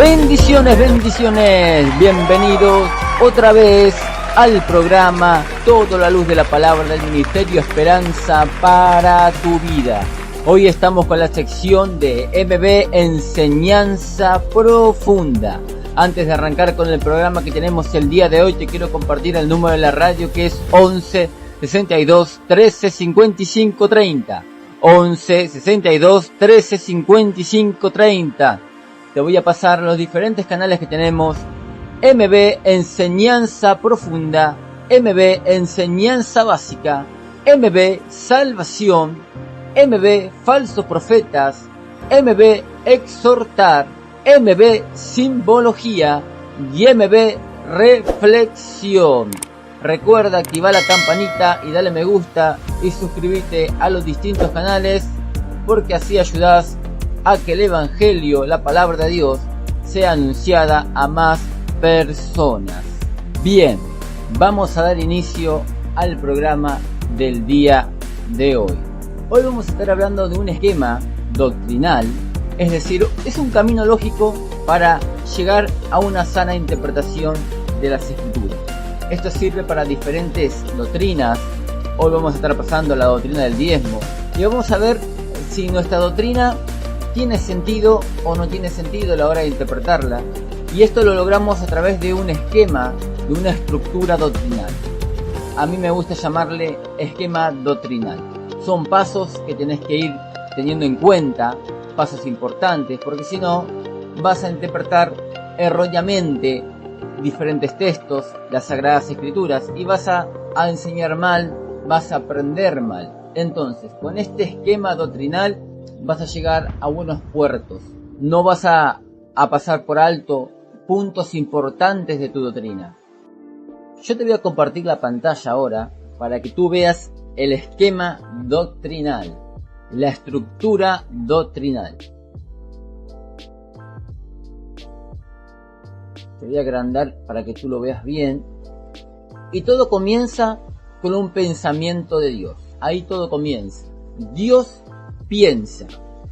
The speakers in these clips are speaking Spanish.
Bendiciones, bendiciones, bienvenidos otra vez al programa Toda la Luz de la Palabra del Ministerio Esperanza para tu Vida. Hoy estamos con la sección de MB Enseñanza Profunda. Antes de arrancar con el programa que tenemos el día de hoy, te quiero compartir el número de la radio, que es 11 62 13 55 30. 11 62 13 55 30. Te voy a pasar los diferentes canales que tenemos: MB Enseñanza Profunda, MB Enseñanza Básica, MB Salvación, MB Falsos Profetas, MB Exhortar, MB Simbología y MB Reflexión. Recuerda activar la campanita y dale me gusta y suscríbete a los distintos canales, porque así ayudas a que el Evangelio, la palabra de Dios, sea anunciada a más personas. Bien, vamos a dar inicio al programa del día de hoy. Hoy vamos a estar hablando de un esquema doctrinal, es decir, es un camino lógico para llegar a una sana interpretación de las Escrituras. Esto sirve para diferentes doctrinas. Hoy vamos a estar pasando la doctrina del diezmo y vamos a ver si nuestra doctrina tiene sentido o no tiene sentido a la hora de interpretarla, y esto lo logramos a través de un esquema, de una estructura doctrinal. A mí me gusta llamarle esquema doctrinal. Son pasos que tenés que ir teniendo en cuenta, pasos importantes, porque si no vas a interpretar erróneamente diferentes textos, las Sagradas Escrituras, y vas a enseñar mal, vas a aprender mal. Entonces, con este esquema doctrinal vas a llegar a buenos puertos. No vas a pasar por alto puntos importantes de tu doctrina. Yo te voy a compartir la pantalla ahora para que tú veas el esquema doctrinal, la estructura doctrinal. Te voy a agrandar para que tú lo veas bien. Y todo comienza con un pensamiento de Dios. Ahí todo comienza. Dios piensa.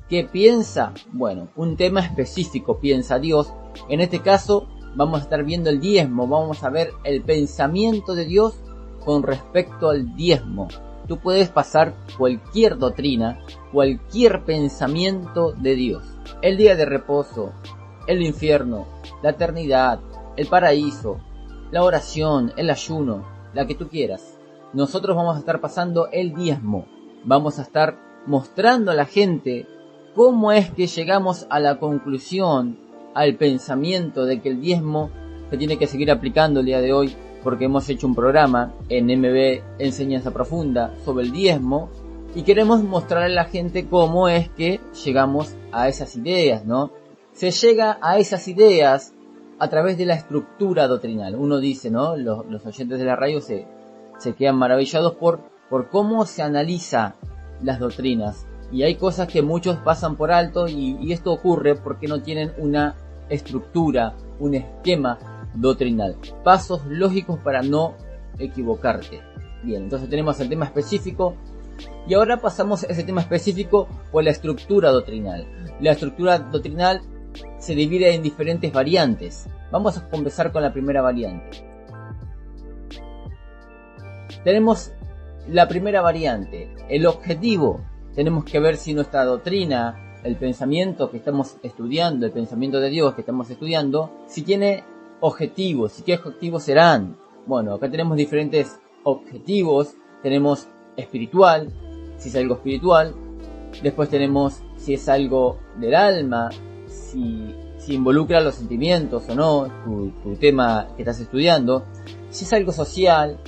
¿Qué piensa? Bueno, un tema específico piensa Dios. En este caso vamos a estar viendo el diezmo. Vamos a ver el pensamiento de Dios con respecto al diezmo. Tú puedes pasar cualquier doctrina, cualquier pensamiento de Dios. El día de reposo, el infierno, la eternidad, el paraíso, la oración, el ayuno, la que tú quieras. Nosotros vamos a estar pasando el diezmo. Vamos a estar mostrando a la gente cómo es que llegamos a la conclusión, al pensamiento de que el diezmo se tiene que seguir aplicando el día de hoy, porque hemos hecho un programa en MB Enseñanza Profunda sobre el diezmo y queremos mostrarle a la gente cómo es que llegamos a esas ideas, ¿no? Se llega a esas ideas a través de la estructura doctrinal. Uno dice, ¿no? Los oyentes de la radio se quedan maravillados por cómo se analiza las doctrinas, y hay cosas que muchos pasan por alto, y esto ocurre porque no tienen una estructura, un esquema doctrinal, pasos lógicos para no equivocarte. Bien, entonces tenemos el tema específico y ahora pasamos ese tema específico por la estructura doctrinal. La estructura doctrinal se divide en diferentes variantes. Vamos a comenzar con la primera variante. Tenemos la primera variante, el objetivo. Tenemos que ver si nuestra doctrina, el pensamiento que estamos estudiando, el pensamiento de Dios que estamos estudiando, si tiene objetivos, y qué objetivos serán. Bueno, acá tenemos diferentes objetivos. Tenemos espiritual, si es algo espiritual. Después tenemos si es algo del alma, si involucra los sentimientos o no, tu tema que estás estudiando. Si es algo social,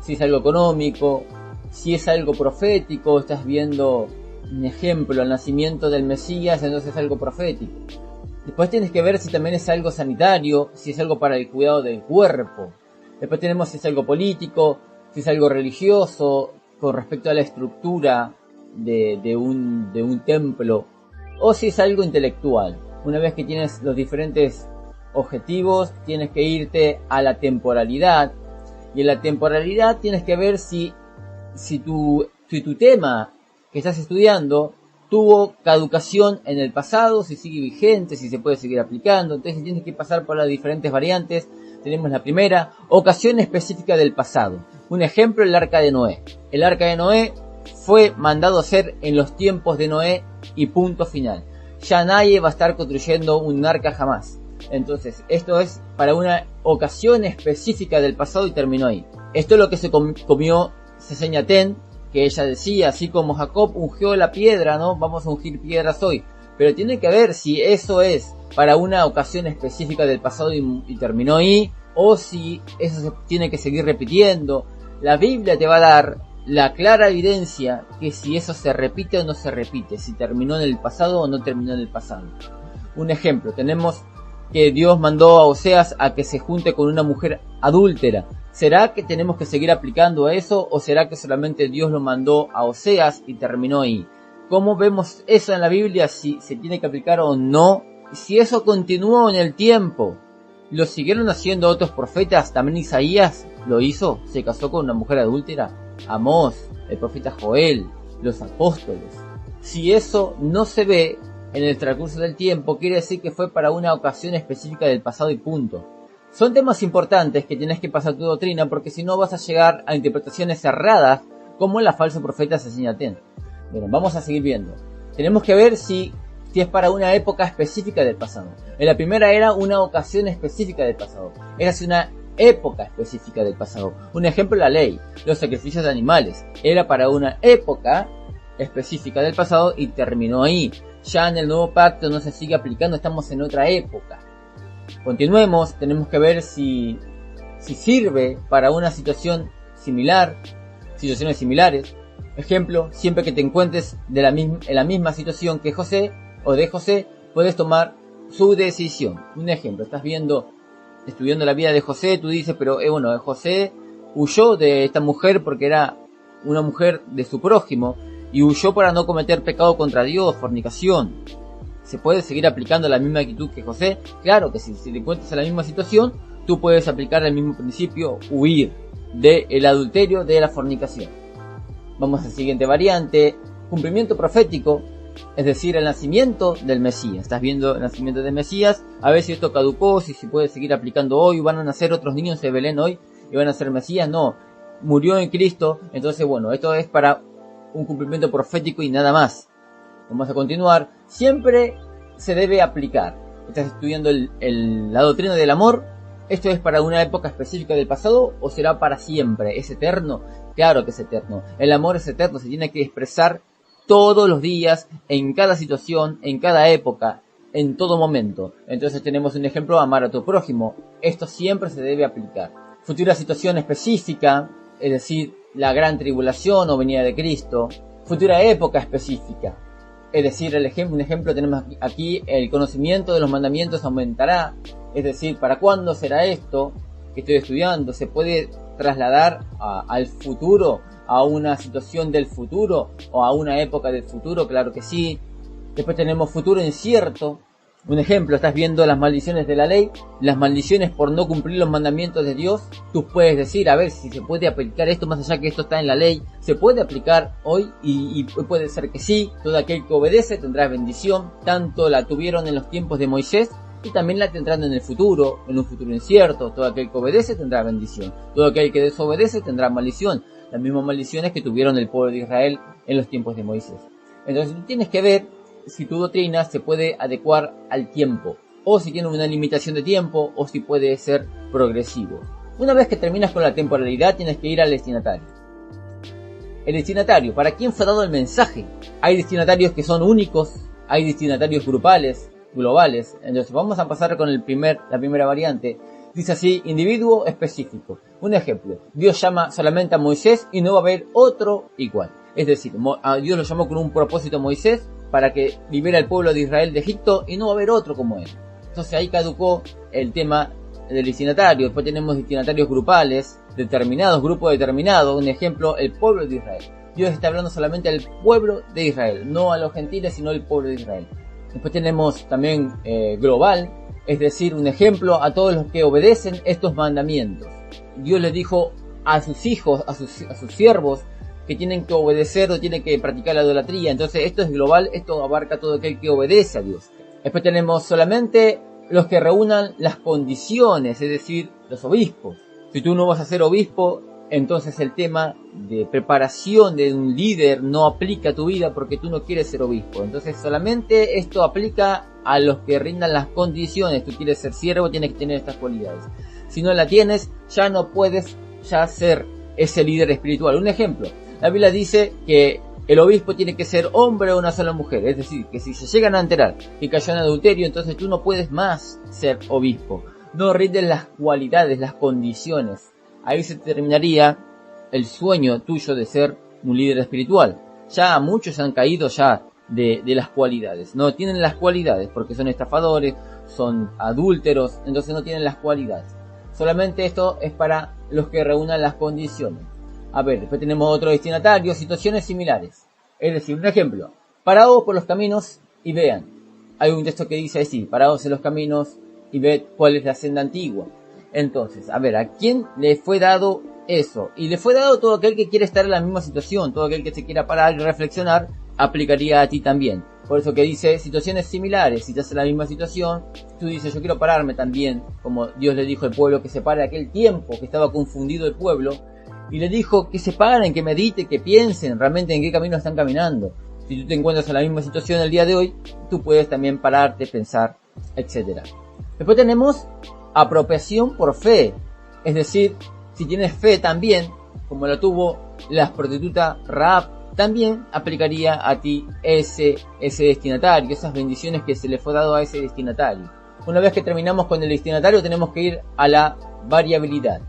si es algo económico, si es algo profético, estás viendo un ejemplo, el nacimiento del Mesías, entonces es algo profético. Después tienes que ver si también es algo sanitario, si es algo para el cuidado del cuerpo. Después tenemos si es algo político, si es algo religioso, con respecto a la estructura de un templo, o si es algo intelectual. Una vez que tienes los diferentes objetivos, tienes que irte a la temporalidad, y en la temporalidad tienes que ver si tu tema que estás estudiando tuvo caducación en el pasado, si sigue vigente, si se puede seguir aplicando. Entonces tienes que pasar por las diferentes variantes. Tenemos la primera, ocasión específica del pasado. Un ejemplo, el arca de Noé. El arca de Noé fue mandado a hacer en los tiempos de Noé y punto final. Ya nadie va a estar construyendo un arca jamás. Entonces, esto es para una ocasión específica del pasado y terminó ahí. Esto es lo que se comió Seseñatén, que ella decía, así como Jacob ungió la piedra, ¿no? Vamos a ungir piedras hoy. Pero tiene que ver si eso es para una ocasión específica del pasado y terminó ahí, o si eso se tiene que seguir repitiendo. La Biblia te va a dar la clara evidencia que si eso se repite o no se repite, si terminó en el pasado o no terminó en el pasado. Un ejemplo, tenemos que Dios mandó a Oseas a que se junte con una mujer adúltera. ¿Será que tenemos que seguir aplicando eso o será que solamente Dios lo mandó a Oseas y terminó ahí? ¿Cómo vemos eso en la Biblia? Si se tiene que aplicar o no. Si eso continuó en el tiempo, lo siguieron haciendo otros profetas. También Isaías lo hizo, se casó con una mujer adúltera. Amós, el profeta Joel, los apóstoles. Si eso no se ve en el transcurso del tiempo, quiere decir que fue para una ocasión específica del pasado y punto. Son temas importantes que tienes que pasar tu doctrina, porque si no vas a llegar a interpretaciones erradas como la falsa profeta Seseñatén. Bueno, vamos a seguir viendo. Tenemos que ver si es para una época específica del pasado. En la primera era una ocasión específica del pasado. Era una época específica del pasado. Un ejemplo, la ley, los sacrificios de animales. Era para una época específica del pasado y terminó ahí. Ya en el nuevo pacto no se sigue aplicando, estamos en otra época. Continuemos, tenemos que ver si sirve para una situación similar, situaciones similares. Ejemplo, siempre que te encuentres en la misma situación que José o de José, puedes tomar su decisión. Un ejemplo, estás estudiando la vida de José, tú dices, pero bueno, José huyó de esta mujer porque era una mujer de su prójimo y huyó para no cometer pecado contra Dios, fornicación. ¿Se puede seguir aplicando la misma actitud que José? Claro que sí. Si te encuentras en la misma situación, tú puedes aplicar el mismo principio, huir del adulterio, de la fornicación. Vamos a la siguiente variante, cumplimiento profético, es decir, el nacimiento del Mesías. Estás viendo el nacimiento del Mesías, a ver si esto caducó, si se puede seguir aplicando hoy, van a nacer otros niños de Belén hoy y van a ser Mesías. No, murió en Cristo, entonces bueno, esto es para un cumplimiento profético y nada más. Vamos a continuar. Siempre se debe aplicar. Estás estudiando la doctrina del amor. ¿Esto es para una época específica del pasado o será para siempre? ¿Es eterno? Claro que es eterno. El amor es eterno, se tiene que expresar todos los días, en cada situación, en cada época, en todo momento. Entonces tenemos un ejemplo, amar a tu prójimo. Esto siempre se debe aplicar. Futura situación específica, es decir, la gran tribulación o venida de Cristo. Futura época específica. Es decir, un ejemplo tenemos aquí, el conocimiento de los mandamientos aumentará. Es decir, ¿para cuándo será esto que estoy estudiando? ¿Se puede trasladar al futuro, a una situación del futuro o a una época del futuro? Claro que sí. Después tenemos futuro incierto. Un ejemplo, estás viendo las maldiciones de la ley, las maldiciones por no cumplir los mandamientos de Dios. Tú puedes decir, a ver si se puede aplicar esto, más allá que esto está en la ley, se puede aplicar hoy y puede ser que sí. Todo aquel que obedece tendrá bendición, tanto la tuvieron en los tiempos de Moisés y también la tendrán en el futuro, en un futuro incierto. Todo aquel que obedece tendrá bendición, todo aquel que desobedece tendrá maldición, las mismas maldiciones que tuvieron el pueblo de Israel en los tiempos de Moisés. Entonces tú tienes que ver si tu doctrina se puede adecuar al tiempo, o si tiene una limitación de tiempo, o si puede ser progresivo. Una vez que terminas con la temporalidad, tienes que ir al destinatario. El destinatario, ¿para quién fue dado el mensaje? Hay destinatarios que son únicos, hay destinatarios grupales, globales. Entonces vamos a pasar con la primera variante. Dice así, individuo específico. Un ejemplo, Dios llama solamente a Moisés y no va a haber otro igual. Es decir, Dios lo llamó con un propósito a Moisés para que libere al pueblo de Israel de Egipto y no va a haber otro como él. Entonces ahí caducó el tema del destinatario. Después tenemos destinatarios grupales, determinados, grupos determinados. Un ejemplo, el pueblo de Israel. Dios está hablando solamente al pueblo de Israel, no a los gentiles, sino al pueblo de Israel. Después tenemos también global, es decir, un ejemplo a todos los que obedecen estos mandamientos. Dios les dijo a sus hijos, a sus siervos, que tienen que obedecer o tienen que practicar la idolatría. Entonces esto es global, esto abarca todo aquel que obedece a Dios. Después tenemos solamente los que reúnan las condiciones, es decir, los obispos. Si tú no vas a ser obispo, entonces el tema de preparación de un líder no aplica a tu vida porque tú no quieres ser obispo. Entonces solamente esto aplica a los que rindan las condiciones. Tú quieres ser siervo, tienes que tener estas cualidades. Si no la tienes, ya no puedes ya ser ese líder espiritual. Un ejemplo, la Biblia dice que el obispo tiene que ser hombre o una sola mujer. Es decir, que si se llegan a enterar que cayó en adulterio, entonces tú no puedes más ser obispo. No rindes las cualidades, las condiciones. Ahí se terminaría el sueño tuyo de ser un líder espiritual. Ya muchos han caído ya de las cualidades. No tienen las cualidades porque son estafadores, son adúlteros, entonces no tienen las cualidades. Solamente esto es para los que reúnan las condiciones. A ver, después tenemos otro destinatario, situaciones similares. Es decir, un ejemplo, paraos por los caminos y vean. Hay un texto que dice así, paraos en los caminos y ved cuál es la senda antigua. Entonces, a ver, ¿a quién le fue dado eso? Y le fue dado todo aquel que quiere estar en la misma situación, todo aquel que se quiera parar y reflexionar, aplicaría a ti también. Por eso que dice situaciones similares. Si estás en la misma situación, tú dices, yo quiero pararme también, como Dios le dijo al pueblo que se pare aquel tiempo que estaba confundido el pueblo, y le dijo que se paren, que mediten, que piensen realmente en qué camino están caminando. Si tú te encuentras en la misma situación el día de hoy, tú puedes también pararte, pensar, etc. Después tenemos apropiación por fe. Es decir, si tienes fe también, como la tuvo la prostituta Rahab, también aplicaría a ti ese destinatario, esas bendiciones que se le fue dado a ese destinatario. Una vez que terminamos con el destinatario, tenemos que ir a la variabilidad.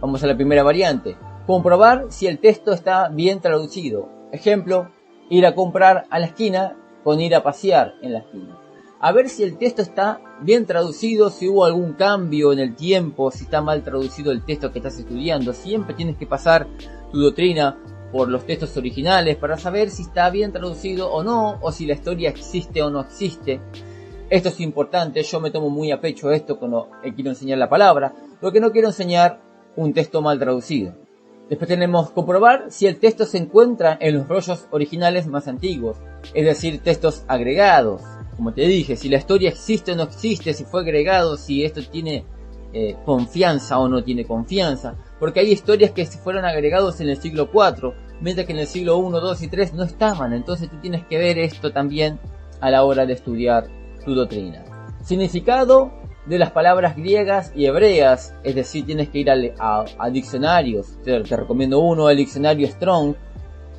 Vamos a la primera variante. Comprobar si el texto está bien traducido. Ejemplo, ir a comprar a la esquina con ir a pasear en la esquina. A ver si el texto está bien traducido, si hubo algún cambio en el tiempo, si está mal traducido el texto que estás estudiando. Siempre tienes que pasar tu doctrina por los textos originales para saber si está bien traducido o no, o si la historia existe o no existe. Esto es importante, yo me tomo muy a pecho esto cuando quiero enseñar la palabra, porque no quiero enseñar un texto mal traducido. Después tenemos comprobar si el texto se encuentra en los rollos originales más antiguos, es decir, textos agregados. Como te dije, si la historia existe o no existe, si fue agregado, si esto tiene confianza o no tiene confianza. Porque hay historias que fueron agregados en el siglo IV, mientras que en el siglo I, II y III no estaban. Entonces tú tienes que ver esto también a la hora de estudiar tu doctrina. Significado de las palabras griegas y hebreas, es decir, tienes que ir a diccionarios. Te recomiendo uno, el diccionario Strong.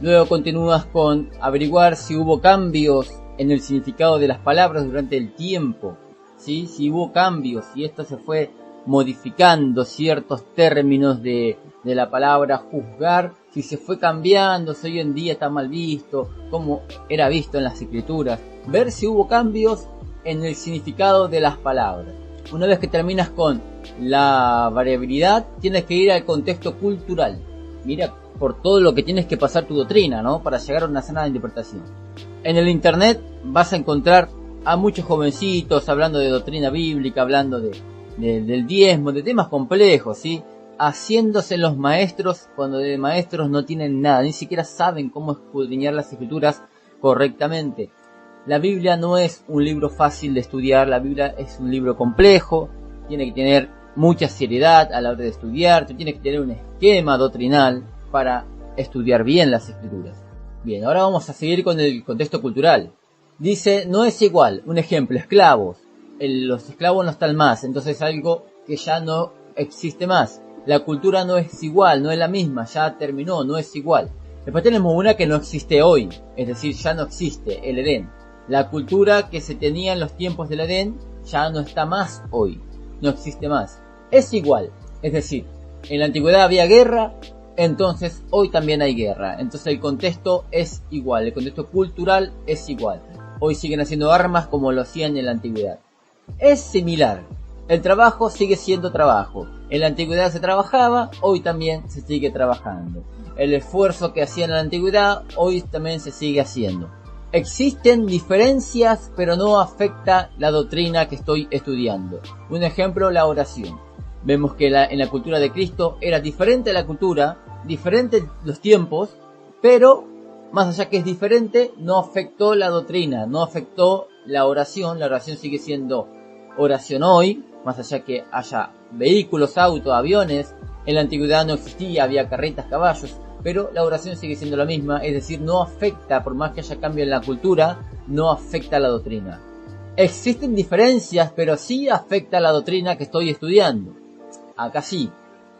Luego continúas con averiguar si hubo cambios en el significado de las palabras durante el tiempo, ¿sí? Si hubo cambios, si esto se fue modificando ciertos términos de la palabra juzgar, si se fue cambiando, si hoy en día está mal visto, como era visto en las escrituras. Ver si hubo cambios en el significado de las palabras. Una vez que terminas con la variabilidad, tienes que ir al contexto cultural. Mira por todo lo que tienes que pasar tu doctrina, ¿no? Para llegar a una sana interpretación. En el internet vas a encontrar a muchos jovencitos hablando de doctrina bíblica, hablando del diezmo, de temas complejos, ¿sí? Haciéndose los maestros cuando de maestros no tienen nada, ni siquiera saben cómo escudriñar las escrituras correctamente. La Biblia no es un libro fácil de estudiar, la Biblia es un libro complejo, tiene que tener mucha seriedad a la hora de estudiar, tú tienes que tener un esquema doctrinal para estudiar bien las escrituras. Bien, ahora vamos a seguir con el contexto cultural. Dice, no es igual. Un ejemplo, esclavos. Los esclavos no están más, entonces es algo que ya no existe más. La cultura no es igual, no es la misma, ya terminó, no es igual. Después tenemos una que no existe hoy, es decir, ya no existe, el Edén. La cultura que se tenía en los tiempos del Edén ya no está más hoy, no existe más. Es igual, es decir, en la antigüedad había guerra, entonces hoy también hay guerra. Entonces el contexto es igual, el contexto cultural es igual. Hoy siguen haciendo armas como lo hacían en la antigüedad. Es similar, el trabajo sigue siendo trabajo. En la antigüedad se trabajaba, hoy también se sigue trabajando. El esfuerzo que hacían en la antigüedad, hoy también se sigue haciendo. Existen diferencias, pero no afecta la doctrina que estoy estudiando. Un ejemplo, la oración. Vemos que en la cultura de Cristo era diferente la cultura, diferentes los tiempos, pero más allá que es diferente, no afectó la doctrina, no afectó la oración sigue siendo oración hoy, más allá que haya vehículos, autos, aviones. En la antigüedad no existía, había carretas, caballos, pero la oración sigue siendo la misma, es decir, no afecta, por más que haya cambio en la cultura, no afecta la doctrina. Existen diferencias, pero sí afecta la doctrina que estoy estudiando. Acá sí,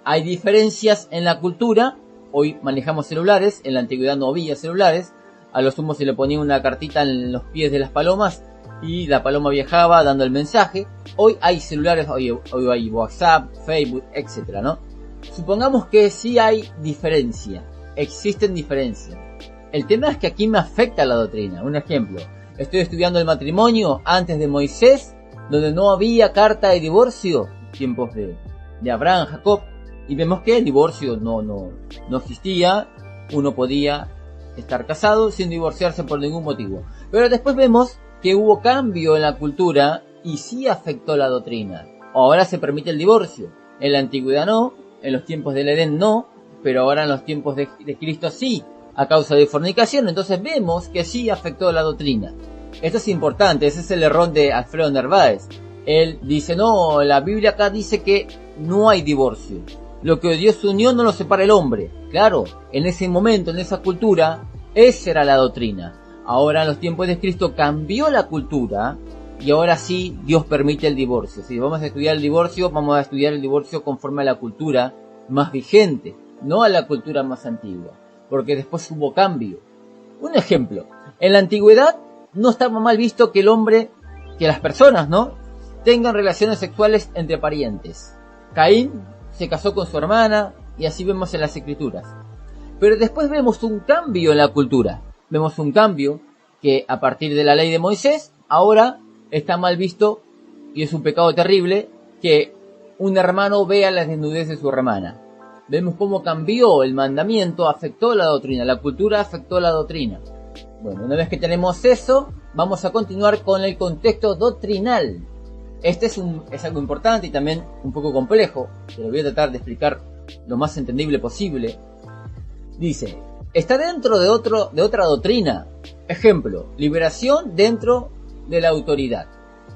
hay diferencias en la cultura. Hoy manejamos celulares, en la antigüedad no había celulares, a lo sumo se le ponía una cartita en los pies de las palomas y la paloma viajaba dando el mensaje. Hoy hay celulares, hoy hay WhatsApp, Facebook, etcétera, ¿no? Supongamos que sí hay diferencia, existen diferencias. El tema es que aquí me afecta la doctrina. Un ejemplo, estoy estudiando el matrimonio antes de Moisés, donde no había carta de divorcio, tiempos de Abraham, Jacob, y vemos que el divorcio no existía, uno podía estar casado sin divorciarse por ningún motivo. Pero después vemos que hubo cambio en la cultura y sí afectó la doctrina. Ahora se permite el divorcio, en la antigüedad no, en los tiempos del Edén no, pero ahora en los tiempos de Cristo sí, a causa de fornicación. Entonces vemos que sí afectó la doctrina. Esto es importante, ese es el error de Alfredo Narváez. Él dice, no, la Biblia acá dice que no hay divorcio. Lo que Dios unió no lo separa el hombre. Claro, en ese momento, en esa cultura, esa era la doctrina. Ahora en los tiempos de Cristo cambió la cultura y ahora sí Dios permite el divorcio. Si vamos a estudiar el divorcio, vamos a estudiar el divorcio conforme a la cultura más vigente, no a la cultura más antigua, porque después hubo cambio. Un ejemplo, en la antigüedad no estaba mal visto que el hombre, que las personas, ¿no?, tengan relaciones sexuales entre parientes. Caín se casó con su hermana y así vemos en las escrituras. Pero después vemos un cambio en la cultura. Vemos un cambio que a partir de la ley de Moisés, ahora está mal visto y es un pecado terrible que un hermano vea la desnudez de su hermana. Vemos cómo cambió el mandamiento, afectó la doctrina, la cultura afectó la doctrina. Bueno, una vez que tenemos eso, vamos a continuar con el contexto doctrinal. Este es algo importante y también un poco complejo, pero voy a tratar de explicar lo más entendible posible. Dice, está dentro de otra doctrina. Ejemplo, liberación dentro de la autoridad.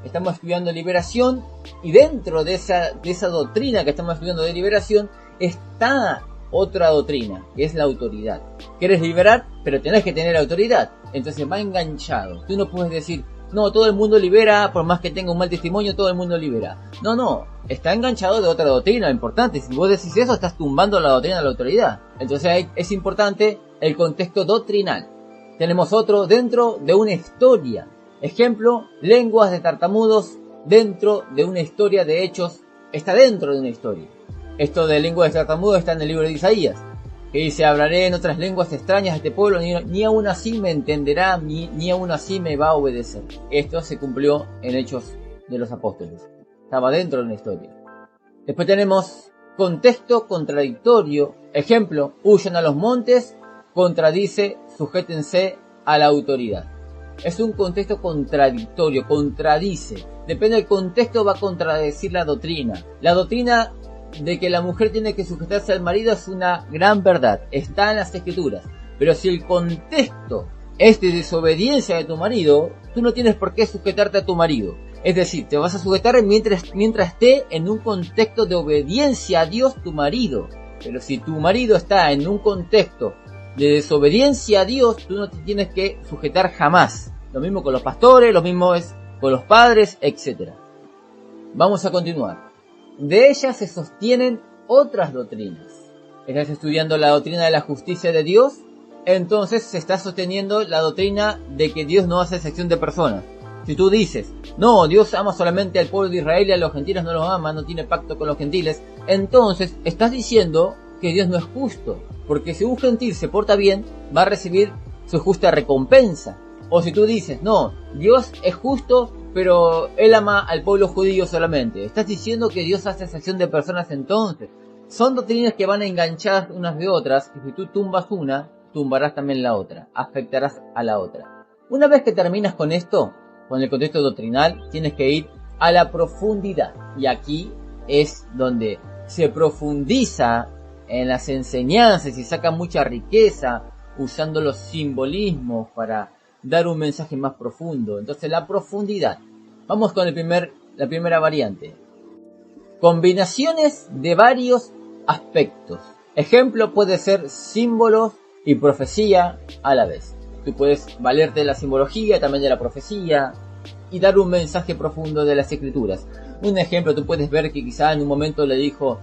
Estamos estudiando liberación y dentro de esa doctrina que estamos estudiando de liberación está otra doctrina, que es la autoridad. Quieres liberar, pero tenés que tener autoridad. Entonces va enganchado. Tú no puedes decir, no, todo el mundo libera, por más que tenga un mal testimonio, todo el mundo libera. No, está enganchado de otra doctrina importante. Si vos decís eso, estás tumbando la doctrina de la autoridad. Entonces es importante el contexto doctrinal. Tenemos otro dentro de una historia. Ejemplo, lenguas de tartamudos dentro de una historia de hechos. Está dentro de una historia. Esto de lenguas de tartamudos está en el libro de Isaías, que dice, hablaré en otras lenguas extrañas a este pueblo, ni aún así me entenderá, ni aún así me va a obedecer. Esto se cumplió en Hechos de los Apóstoles. Estaba dentro de una historia. Después tenemos contexto contradictorio. Ejemplo, huyan a los montes, contradice, sujétense a la autoridad. Es un contexto contradictorio, contradice. Depende del contexto, va a contradecir la doctrina. La doctrina de que la mujer tiene que sujetarse al marido es una gran verdad, está en las escrituras. Pero si el contexto es de desobediencia de tu marido, tú no tienes por qué sujetarte a tu marido. Es decir, te vas a sujetar mientras esté en un contexto de obediencia a Dios tu marido. Pero si tu marido está en un contexto de desobediencia a Dios, tú no te tienes que sujetar jamás. Lo mismo con los pastores, lo mismo es con los padres, etc. Vamos a continuar. De ellas se sostienen otras doctrinas. ¿Estás estudiando la doctrina de la justicia de Dios? Entonces se está sosteniendo la doctrina de que Dios no hace excepción de personas. Si tú dices, no, Dios ama solamente al pueblo de Israel y a los gentiles no los ama, no tiene pacto con los gentiles, entonces estás diciendo que Dios no es justo, porque si un gentil se porta bien, va a recibir su justa recompensa. O si tú dices, no, Dios es justo, pero Él ama al pueblo judío solamente, estás diciendo que Dios hace excepción de personas entonces. Son doctrinas que van enganchadas unas de otras, y si tú tumbas una, tumbarás también la otra, afectarás a la otra. Una vez que terminas con esto, con el contexto doctrinal, tienes que ir a la profundidad. Y aquí es donde se profundiza en las enseñanzas y saca mucha riqueza, usando los simbolismos para dar un mensaje más profundo. Entonces la profundidad. Vamos con la primera variante. Combinaciones de varios aspectos. Ejemplo puede ser símbolos y profecía a la vez. Tú puedes valerte de la simbología, también de la profecía, y dar un mensaje profundo de las escrituras. Un ejemplo, tú puedes ver que quizá en un momento le dijo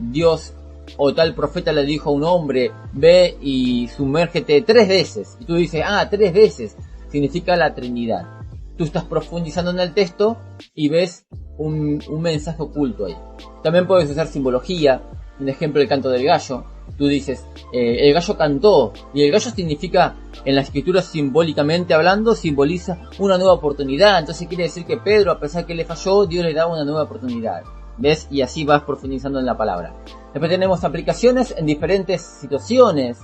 Dios, o tal profeta le dijo a un hombre, ve y sumérgete 3 veces. Y tú dices, 3 veces, significa la Trinidad. Tú estás profundizando en el texto y ves un mensaje oculto ahí. También puedes usar simbología. Un ejemplo, el canto del gallo. Tú dices, el gallo cantó, y el gallo significa, en la escritura simbólicamente hablando, simboliza una nueva oportunidad. Entonces quiere decir que Pedro, a pesar que le falló, Dios le da una nueva oportunidad. ¿Ves? Y así vas profundizando en la palabra. Después tenemos aplicaciones en diferentes situaciones.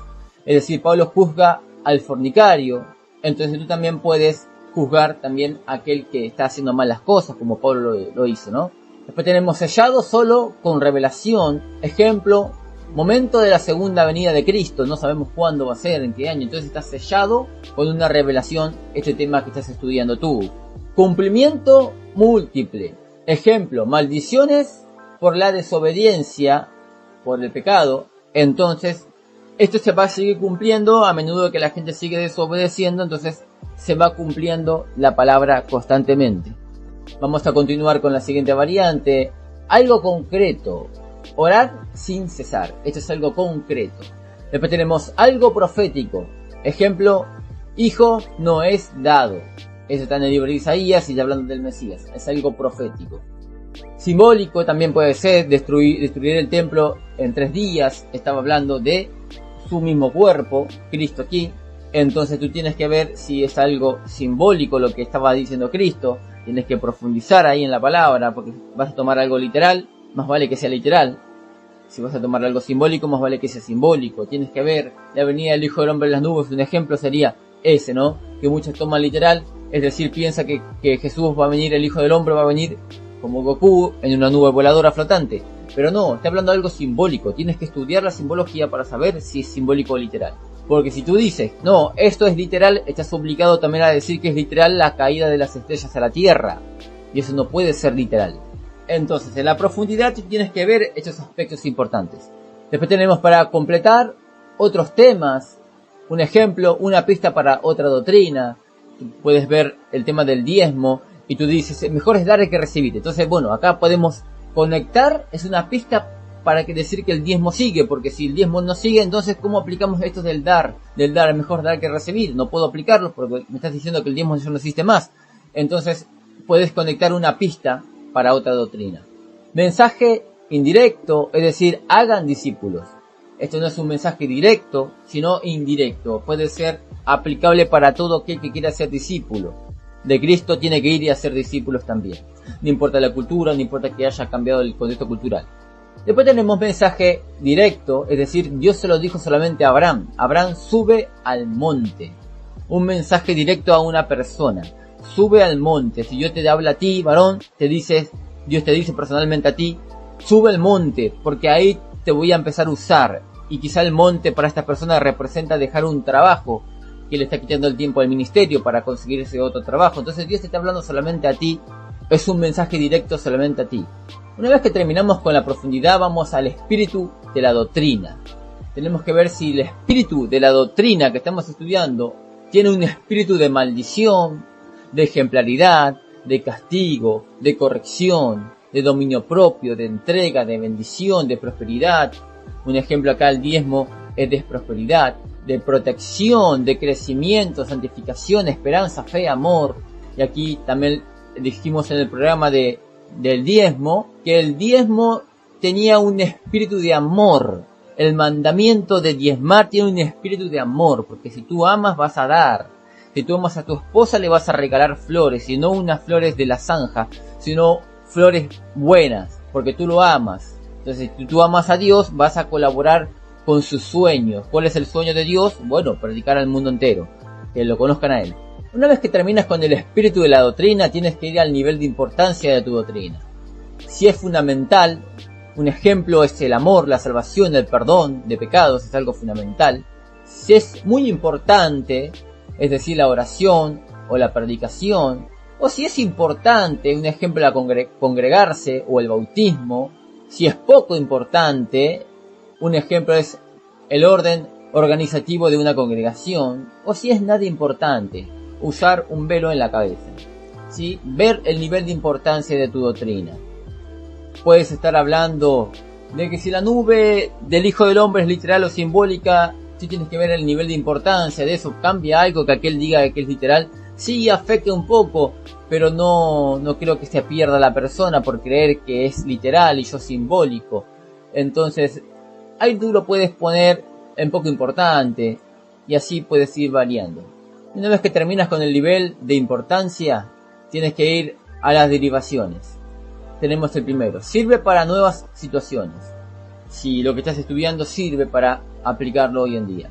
Es decir, Pablo juzga al fornicario. Entonces tú también puedes juzgar también a aquel que está haciendo malas cosas, como Pablo lo hizo, ¿no? Después tenemos sellado solo con revelación. Ejemplo, momento de la segunda venida de Cristo. No sabemos cuándo va a ser, en qué año. Entonces está sellado con una revelación este tema que estás estudiando tú. Cumplimiento múltiple. Ejemplo, maldiciones por la desobediencia, por el pecado. Entonces, esto se va a seguir cumpliendo a menudo que la gente sigue desobedeciendo. Entonces, se va cumpliendo la palabra constantemente. Vamos a continuar con la siguiente variante. Algo concreto. Orar sin cesar. Esto es algo concreto. Después tenemos algo profético. Ejemplo, hijo no es dado. Eso está en el libro de Isaías y ya hablando del Mesías. Es algo profético. Simbólico también puede ser destruir el templo en 3 días. Estaba hablando de su mismo cuerpo, Cristo aquí. Entonces tú tienes que ver si es algo simbólico lo que estaba diciendo Cristo. Tienes que profundizar ahí en la palabra, porque vas a tomar algo literal, más vale que sea literal. Si vas a tomar algo simbólico, más vale que sea simbólico. Tienes que ver la venida del Hijo del Hombre en las nubes. Un ejemplo sería ese, ¿no? Que muchos toman literal, es decir, piensa que Jesús va a venir, el Hijo del Hombre va a venir como Goku en una nube voladora flotante. Pero no, está hablando de algo simbólico. Tienes que estudiar la simbología para saber si es simbólico o literal. Porque si tú dices, no, esto es literal, estás obligado también a decir que es literal la caída de las estrellas a la Tierra. Y eso no puede ser literal. Entonces, en la profundidad tú tienes que ver estos aspectos importantes. Después tenemos para completar otros temas. Un ejemplo, una pista para otra doctrina. Tú puedes ver el tema del diezmo y tú dices, mejor es dar que recibir. Entonces, bueno, acá podemos conectar, es una pista para decir que el diezmo sigue, porque si el diezmo no sigue, entonces ¿cómo aplicamos esto del dar? Del dar, es mejor dar que recibir. No puedo aplicarlo porque me estás diciendo que el diezmo ya no existe más. Entonces puedes conectar una pista para otra doctrina. Mensaje indirecto, es decir, hagan discípulos. Esto no es un mensaje directo, sino indirecto. Puede ser aplicable para todo aquel que quiera ser discípulo de Cristo. Tiene que ir y hacer discípulos también. No importa la cultura, no importa que haya cambiado el contexto cultural. Después tenemos mensaje directo, es decir, Dios se lo dijo solamente a Abraham. Abraham, sube al monte. Un mensaje directo a una persona. Sube al monte. Si Dios te habla a ti, varón, Dios te dice personalmente a ti, sube al monte, porque ahí te voy a empezar a usar. Y quizá el monte para esta persona representa dejar un trabajo que le está quitando el tiempo al ministerio para conseguir ese otro trabajo. Entonces Dios te está hablando solamente a ti. Es un mensaje directo solamente a ti. Una vez que terminamos con la profundidad, vamos al espíritu de la doctrina. Tenemos que ver si el espíritu de la doctrina que estamos estudiando tiene un espíritu de maldición, de ejemplaridad, de castigo, de corrección, de dominio propio, de entrega, de bendición, de prosperidad. Un ejemplo acá, el diezmo es de prosperidad, de protección, de crecimiento, santificación, esperanza, fe, amor. Y aquí también dijimos en el programa del diezmo, que el diezmo tenía un espíritu de amor. El mandamiento de diezmar tiene un espíritu de amor, porque si tú amas vas a dar. Si tú amas a tu esposa le vas a regalar flores, y no unas flores de la zanja, sino flores buenas, porque tú lo amas. Entonces, si tú amas a Dios, vas a colaborar con sus sueños. ¿Cuál es el sueño de Dios? Bueno, predicar al mundo entero, que lo conozcan a Él. Una vez que terminas con el espíritu de la doctrina, tienes que ir al nivel de importancia de tu doctrina. Si es fundamental, un ejemplo es el amor, la salvación, el perdón de pecados, es algo fundamental. si es muy importante, es decir, la oración o la predicación, o si es importante, un ejemplo, la congregarse o el bautismo. Si es poco importante, un ejemplo es el orden organizativo de una congregación, o si es nada importante, usar un velo en la cabeza. ¿Sí? Ver el nivel de importancia de tu doctrina. Puedes estar hablando de que si la nube del Hijo del Hombre es literal o simbólica, tú tienes que ver el nivel de importancia de eso. ¿Cambia algo que aquel diga que es literal? Sí, afecta un poco, pero no creo que se pierda la persona por creer que es literal y yo simbólico. Entonces, ahí tú lo puedes poner en poco importante y así puedes ir variando. Una vez que terminas con el nivel de importancia, tienes que ir a las derivaciones. Tenemos el primero. Sirve para nuevas situaciones. Si lo que estás estudiando sirve para aplicarlo hoy en día.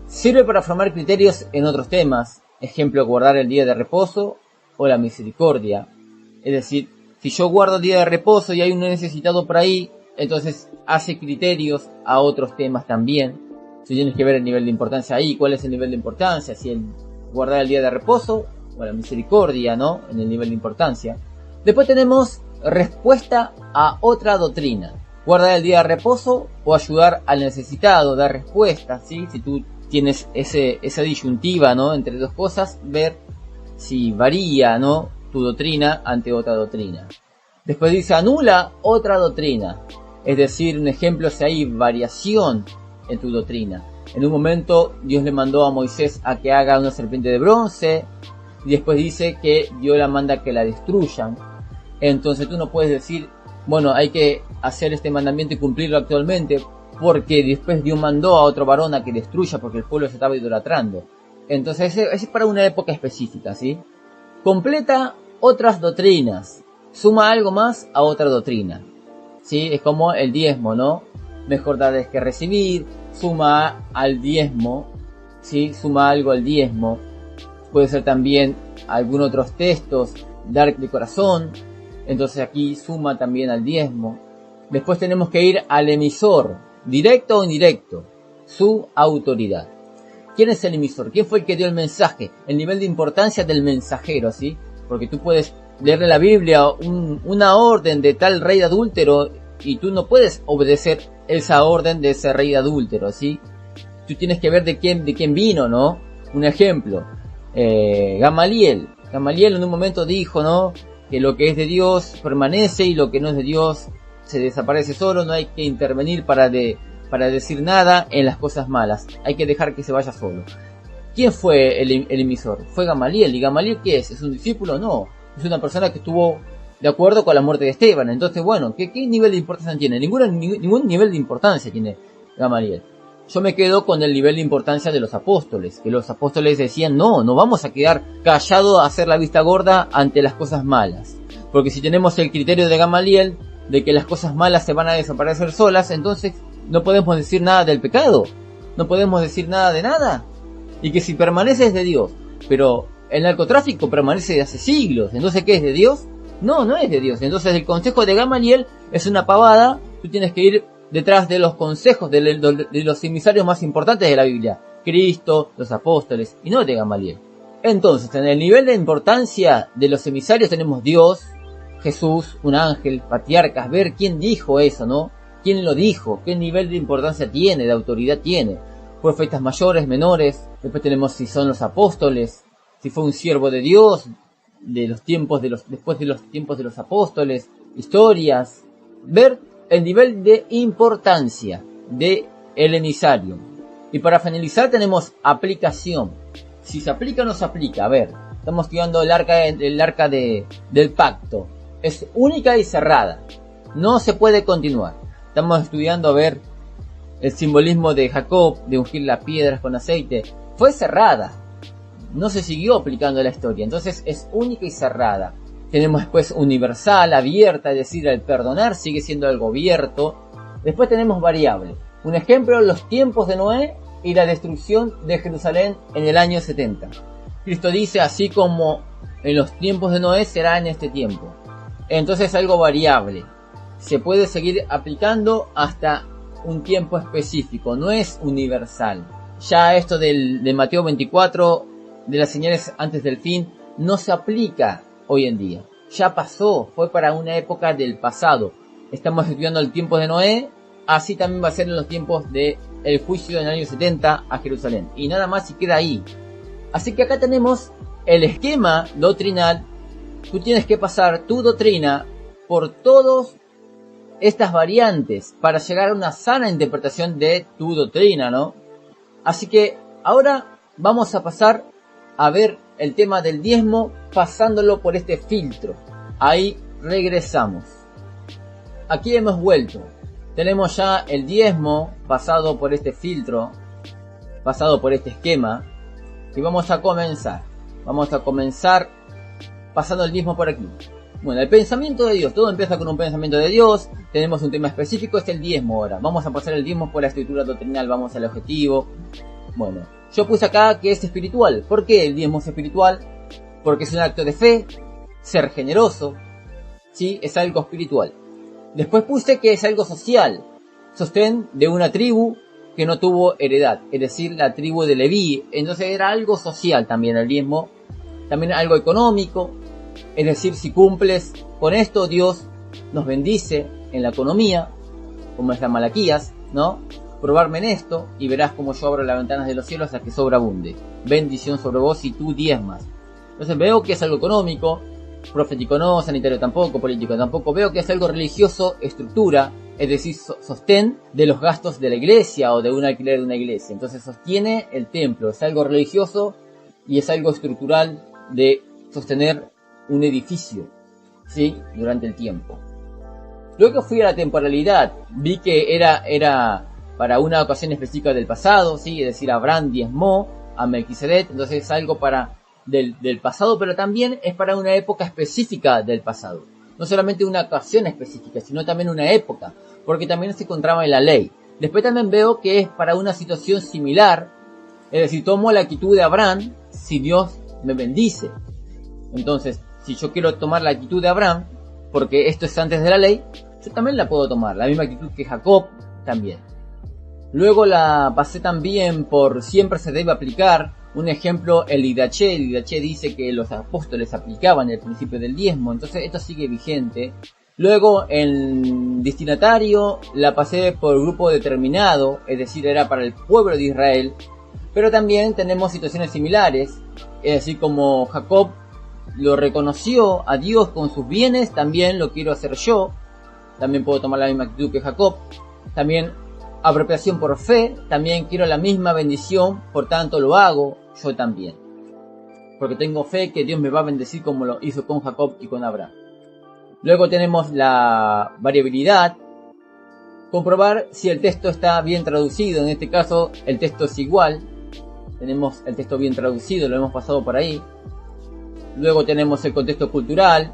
Sirve para formar criterios en otros temas. Ejemplo, guardar el día de reposo o la misericordia. Es decir, si yo guardo el día de reposo y hay un necesitado por ahí, entonces hace criterios a otros temas también. Si tienes que ver el nivel de importancia ahí, cuál es el nivel de importancia, si el guardar el día de reposo o la misericordia, ¿no? En el nivel de importancia. Después tenemos respuesta a otra doctrina. Guardar el día de reposo o ayudar al necesitado, dar respuesta, ¿sí? Si tú tienes esa disyuntiva, ¿no? Entre dos cosas, ver si varía, ¿no? Tu doctrina ante otra doctrina. Después dice anula otra doctrina. Es decir, un ejemplo si hay variación en tu doctrina. En un momento Dios le mandó a Moisés a que haga una serpiente de bronce. Y después dice que Dios la manda que la destruyan. Entonces tú no puedes decir, bueno, hay que hacer este mandamiento y cumplirlo actualmente, porque después Dios mandó a otro varón a que destruya porque el pueblo se estaba idolatrando. Entonces ese es para una época específica, ¿sí? Completa otras doctrinas. Suma algo más a otra doctrina, ¿sí? Es como el diezmo, ¿no? Mejor dar es que recibir. Suma al diezmo, ¿sí? Suma algo al diezmo. Puede ser también algunos otros textos, dar de corazón. Entonces aquí suma también al diezmo. Después tenemos que ir al emisor, directo o indirecto, su autoridad. ¿Quién es el emisor? ¿Quién fue el que dio el mensaje? El nivel de importancia del mensajero, ¿sí? Porque tú puedes leerle la Biblia una orden de tal rey adúltero y tú no puedes obedecer esa orden de ese rey adúltero, ¿sí? Tú tienes que ver de quién vino, ¿no? Un ejemplo, Gamaliel en un momento dijo, ¿no? Que lo que es de Dios permanece y lo que no es de Dios se desaparece solo. No hay que intervenir para decir nada en las cosas malas. Hay que dejar que se vaya solo. ¿Quién fue el emisor? Fue Gamaliel. ¿Y Gamaliel qué es? ¿Es un discípulo? No. Es una persona que estuvo de acuerdo con la muerte de Esteban. Entonces, bueno, ¿qué nivel de importancia tiene? Ningún nivel de importancia tiene Gamaliel. Yo me quedo con el nivel de importancia de los apóstoles, que los apóstoles decían, no vamos a quedar callados a hacer la vista gorda ante las cosas malas. Porque si tenemos el criterio de Gamaliel, de que las cosas malas se van a desaparecer solas, entonces no podemos decir nada del pecado, no podemos decir nada de nada. Y que si permanece es de Dios, pero el narcotráfico permanece de hace siglos, entonces ¿qué es de Dios? No es de Dios. Entonces el consejo de Gamaliel es una pavada. Tú tienes que ir detrás de los consejos de los emisarios más importantes de la Biblia, Cristo, los apóstoles, y no de Gamaliel. Entonces, en el nivel de importancia de los emisarios tenemos Dios, Jesús, un ángel, patriarcas, ver quién dijo eso, ¿no? ¿Quién lo dijo? ¿Qué nivel de importancia tiene, de autoridad tiene? Profetas mayores, menores. Después tenemos si son los apóstoles, si fue un siervo de Dios, después de los tiempos de los apóstoles, historias. Ver el nivel de importancia de el emisario. Y para finalizar tenemos aplicación. Si se aplica o no se aplica. A ver, estamos estudiando el arca del pacto. Es única y cerrada. No se puede continuar. Estamos estudiando, a ver, el simbolismo de Jacob, de ungir las piedras con aceite. Fue cerrada. No se siguió aplicando la historia. Entonces es única y cerrada. Tenemos después universal, abierta, es decir, el perdonar sigue siendo algo abierto. Después tenemos variable. Un ejemplo, los tiempos de Noé y la destrucción de Jerusalén en el año 70. Cristo dice, así como en los tiempos de Noé será en este tiempo. Entonces es algo variable. Se puede seguir aplicando hasta un tiempo específico, no es universal. ya esto de Mateo 24, de las señales antes del fin, no se aplica hoy en día. Ya pasó, fue para una época del pasado. Estamos estudiando el tiempo de Noé, así también va a ser en los tiempos del juicio en el año 70 a Jerusalén. Y nada más y queda ahí. Así que acá tenemos el esquema doctrinal. Tú tienes que pasar tu doctrina por todas estas variantes para llegar a una sana interpretación de tu doctrina, ¿no? Así que ahora vamos a pasar a ver el tema del diezmo pasándolo por este filtro. Ahí regresamos. Aquí hemos vuelto. Tenemos ya el diezmo pasado por este filtro, pasado por este esquema. Y vamos a comenzar. Vamos a comenzar pasando el diezmo por aquí. Bueno, el pensamiento de Dios. Todo empieza con un pensamiento de Dios. Tenemos un tema específico, es el diezmo ahora. Vamos a pasar el diezmo por la estructura doctrinal. Vamos al objetivo. Bueno, yo puse acá que es espiritual. ¿Por qué el diezmo es espiritual? Porque es un acto de fe, ser generoso. Sí, es algo espiritual. Después puse que es algo social. Sostén de una tribu que no tuvo heredad. Es decir, la tribu de Leví. Entonces era algo social también el diezmo. También algo económico. Es decir, si cumples con esto, Dios nos bendice en la economía, como es la Malaquías, ¿no? Probarme en esto y verás como yo abro las ventanas de los cielos hasta que sobreabunde. Bendición sobre vos si tú diezmas. Entonces veo que es algo económico, profético no, sanitario tampoco, político tampoco. Veo que es algo religioso, estructura, es decir, sostén de los gastos de la iglesia o de un alquiler de una iglesia. Entonces sostiene el templo, es algo religioso y es algo estructural de sostener un edificio, ¿sí? Durante el tiempo. Luego fui a la temporalidad, vi que era para una ocasión específica del pasado, ¿sí? Es decir, Abraham diezmó a Melquisedec, entonces es algo para del pasado, pero también es para una época específica del pasado. No solamente una ocasión específica, sino también una época, porque también se encontraba en la ley. Después también veo que es para una situación similar, es decir, tomo la actitud de Abraham si Dios me bendice. Entonces, si yo quiero tomar la actitud de Abraham, porque esto es antes de la ley, yo también la puedo tomar, la misma actitud que Jacob también. Luego la pasé también por siempre se debe aplicar. Un ejemplo, el Didaché. El Didaché dice que los apóstoles aplicaban el principio del diezmo, entonces esto sigue vigente. Luego en destinatario la pasé por grupo determinado, es decir, era para el pueblo de Israel. Pero también tenemos situaciones similares, es decir, como Jacob lo reconoció a Dios con sus bienes, también lo quiero hacer yo. También puedo tomar la misma actitud que Jacob. También apropiación por fe, también quiero la misma bendición, por tanto lo hago yo también. Porque tengo fe que Dios me va a bendecir como lo hizo con Jacob y con Abraham. Luego tenemos la variabilidad. Comprobar si el texto está bien traducido. En este caso el texto es igual. Tenemos el texto bien traducido, lo hemos pasado por ahí. Luego tenemos el contexto cultural.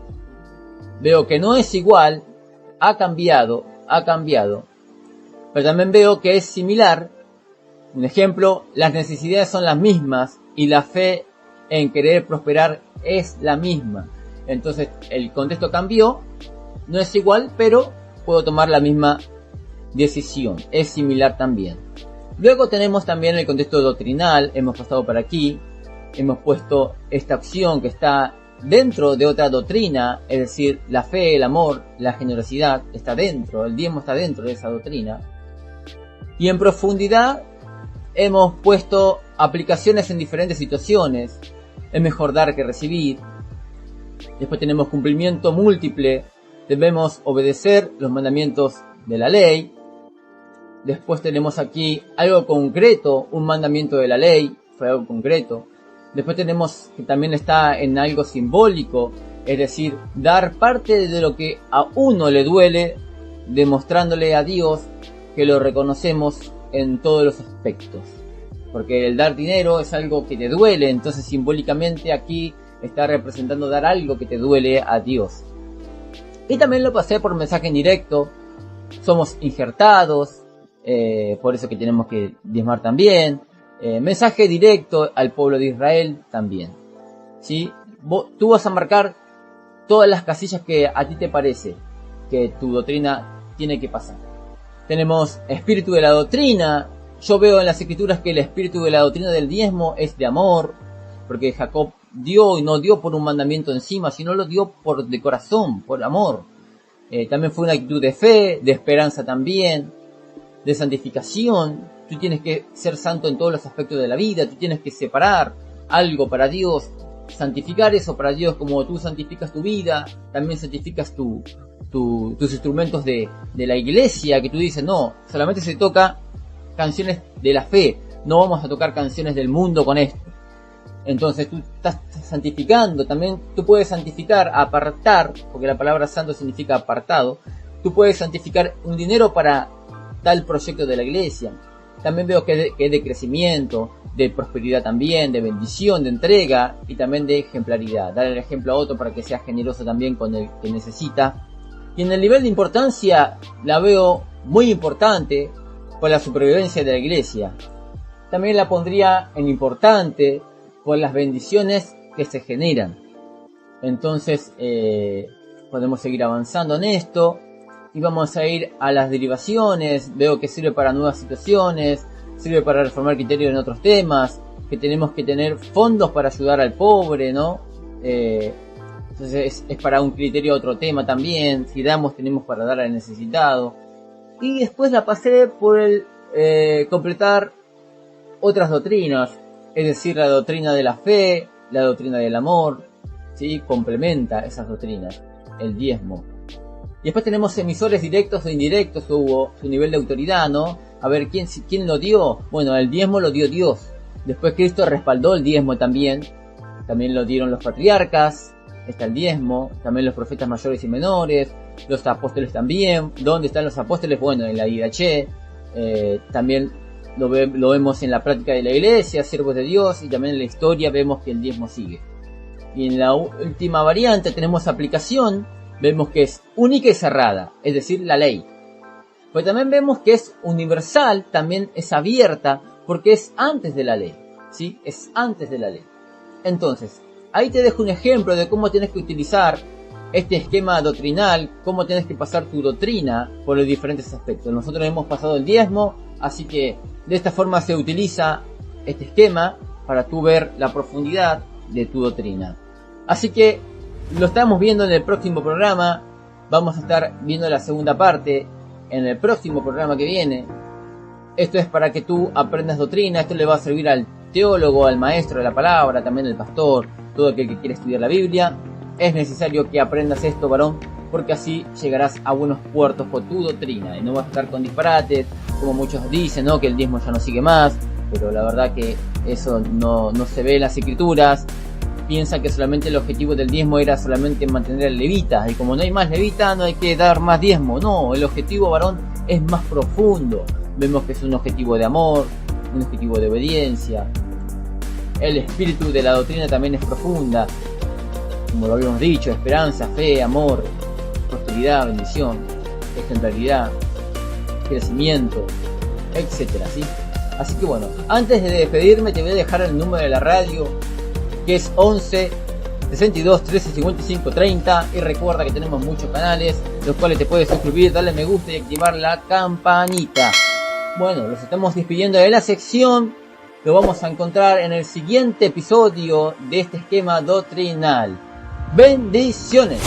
Veo que no es igual, ha cambiado. Pero también veo que es similar. Un ejemplo, las necesidades son las mismas y la fe en querer prosperar es la misma. Entonces el contexto cambió, no es igual, pero puedo tomar la misma decisión. Es similar también. Luego tenemos también el contexto doctrinal, hemos pasado por aquí. Hemos puesto esta opción que está dentro de otra doctrina, es decir, la fe, el amor, la generosidad está dentro, el diezmo está dentro de esa doctrina. Y en profundidad hemos puesto aplicaciones en diferentes situaciones. Es mejor dar que recibir. Después tenemos cumplimiento múltiple, debemos obedecer los mandamientos de la ley. Después tenemos aquí algo concreto, un mandamiento de la ley, fue algo concreto. Después tenemos que también está en algo simbólico, es decir, dar parte de lo que a uno le duele, demostrándole a Dios que lo reconocemos en todos los aspectos. Porque el dar dinero es algo que te duele, entonces simbólicamente aquí está representando dar algo que te duele a Dios. Y también lo pasé por mensaje en directo, somos injertados, por eso que tenemos que diezmar también. Mensaje directo al pueblo de Israel también, ¿sí? Tú vas a marcar todas las casillas que a ti te parece que tu doctrina tiene que pasar. Tenemos espíritu de la doctrina, yo veo en las escrituras que el espíritu de la doctrina del diezmo es de amor, porque Jacob dio y no dio por un mandamiento encima, sino lo dio de corazón, por amor. También fue una actitud de fe, de esperanza también, de santificación. Tú tienes que ser santo en todos los aspectos de la vida, tú tienes que separar algo para Dios, santificar eso para Dios, como tú santificas tu vida, también santificas tus instrumentos de la iglesia, que tú dices, no, solamente se toca canciones de la fe, no vamos a tocar canciones del mundo con esto. Entonces tú estás santificando, también tú puedes santificar, apartar, porque la palabra santo significa apartado, tú puedes santificar un dinero para tal proyecto de la iglesia. También veo que es de crecimiento, de prosperidad también, de bendición, de entrega y también de ejemplaridad. Dar el ejemplo a otro para que sea generoso también con el que necesita. Y en el nivel de importancia la veo muy importante por la supervivencia de la iglesia. También la pondría en importante por las bendiciones que se generan. Entonces podemos seguir avanzando en esto y vamos a ir a las derivaciones. Veo que sirve para nuevas situaciones, sirve para reformar criterios en otros temas, que tenemos que tener fondos para ayudar al pobre, ¿no? Entonces es para un criterio otro tema también. Si damos, tenemos para dar al necesitado. Y después la pasé por el completar otras doctrinas, es decir, la doctrina de la fe, la doctrina del amor, ¿sí? Complementa esas doctrinas, el diezmo. Y después tenemos emisores directos e indirectos, hubo su nivel de autoridad, ¿no? A ver, ¿quién lo dio? Bueno, el diezmo lo dio Dios. Después Cristo respaldó el diezmo también. También lo dieron los patriarcas, está el diezmo, también los profetas mayores y menores, los apóstoles también. ¿Dónde están los apóstoles? Bueno, en la IDH. También lo vemos en la práctica de la iglesia, siervos de Dios, y también en la historia vemos que el diezmo sigue. Y en la última variante tenemos aplicación, vemos que es única y cerrada, es decir, la ley. Pero también vemos que es universal, también es abierta, porque es antes de la ley, ¿sí? Es antes de la ley. Entonces, ahí te dejo un ejemplo de cómo tienes que utilizar este esquema doctrinal, cómo tienes que pasar tu doctrina por los diferentes aspectos. Nosotros hemos pasado el diezmo, así que de esta forma se utiliza este esquema para tú ver la profundidad de tu doctrina. Así que lo estamos viendo en el próximo programa. Vamos a estar viendo la segunda parte en el próximo programa que viene. Esto es para que tú aprendas doctrina. Esto le va a servir al teólogo, al maestro de la palabra, también al pastor, todo aquel que quiere estudiar la Biblia. Es necesario que aprendas esto, varón, porque así llegarás a buenos puertos con tu doctrina y no vas a estar con disparates, como muchos dicen, ¿no? Que el diezmo ya no sigue más, pero la verdad que eso no se ve en las escrituras. Piensan que solamente el objetivo del diezmo era solamente mantener al levita, y como no hay más levita no hay que dar más diezmo. No, el objetivo, varón, es más profundo. Vemos que es un objetivo de amor, un objetivo de obediencia. El espíritu de la doctrina también es profunda, como lo habíamos dicho: esperanza, fe, amor, prosperidad, bendición, ejemplaridad, crecimiento, etcétera, ¿sí? Así que bueno, antes de despedirme te voy a dejar el número de la radio, que es 11 62 13 55 30, y recuerda que tenemos muchos canales, los cuales te puedes suscribir, darle me gusta y activar la campanita. Bueno, los estamos despidiendo de la sección. Lo vamos a encontrar en el siguiente episodio de este esquema doctrinal. Bendiciones.